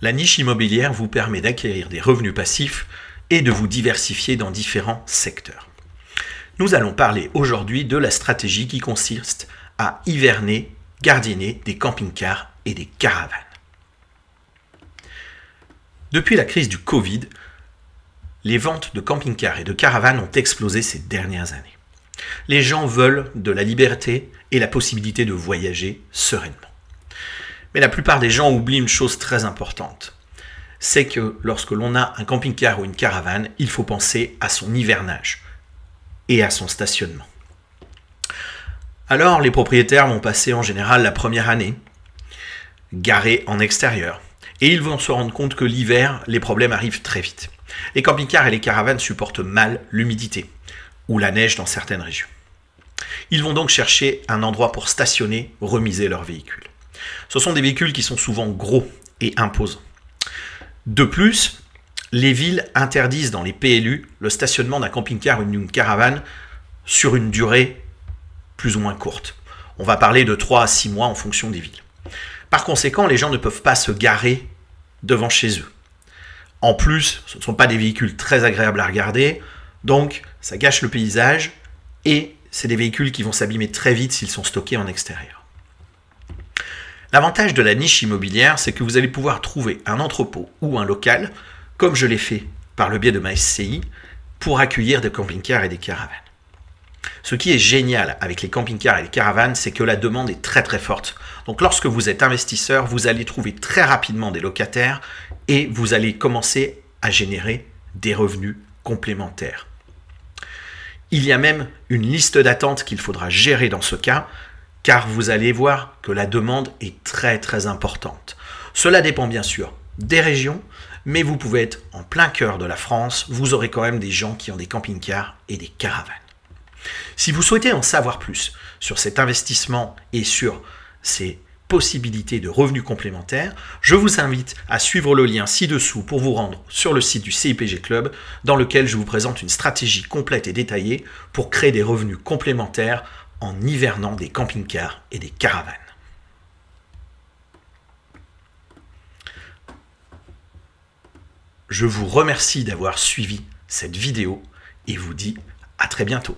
La niche immobilière vous permet d'acquérir des revenus passifs et de vous diversifier dans différents secteurs. Nous allons parler aujourd'hui de la stratégie qui consiste à hiverner, gardiner des camping-cars et des caravanes. Depuis la crise du Covid, les ventes de camping-cars et de caravanes ont explosé ces dernières années. Les gens veulent de la liberté et la possibilité de voyager sereinement. Mais la plupart des gens oublient une chose très importante. C'est que lorsque l'on a un camping-car ou une caravane, il faut penser à son hivernage et à son stationnement. Alors les propriétaires vont passer en général la première année garés en extérieur. Et ils vont se rendre compte que l'hiver, les problèmes arrivent très vite. Les camping-cars et les caravanes supportent mal l'humidité ou la neige dans certaines régions. Ils vont donc chercher un endroit pour stationner, remiser leurs véhicules. Ce sont des véhicules qui sont souvent gros et imposants. De plus, les villes interdisent dans les PLU le stationnement d'un camping-car ou d'une caravane sur une durée plus ou moins courte. On va parler de 3 à 6 mois en fonction des villes. Par conséquent, les gens ne peuvent pas se garer devant chez eux. En plus, ce ne sont pas des véhicules très agréables à regarder, donc ça gâche le paysage et c'est des véhicules qui vont s'abîmer très vite s'ils sont stockés en extérieur. L'avantage de la niche immobilière, c'est que vous allez pouvoir trouver un entrepôt ou un local, comme je l'ai fait par le biais de ma SCI, pour accueillir des camping-cars et des caravanes. Ce qui est génial avec les camping-cars et les caravanes, c'est que la demande est très très forte. Donc lorsque vous êtes investisseur, vous allez trouver très rapidement des locataires et vous allez commencer à générer des revenus complémentaires. Il y a même une liste d'attente qu'il faudra gérer dans ce cas, car vous allez voir que la demande est très très importante. Cela dépend bien sûr des régions, mais vous pouvez être en plein cœur de la France, vous aurez quand même des gens qui ont des camping-cars et des caravanes. Si vous souhaitez en savoir plus sur cet investissement et sur ces possibilités de revenus complémentaires, je vous invite à suivre le lien ci-dessous pour vous rendre sur le site du CIPG Club dans lequel je vous présente une stratégie complète et détaillée pour créer des revenus complémentaires en hivernant des camping-cars et des caravanes. Je vous remercie d'avoir suivi cette vidéo et vous dis à très bientôt.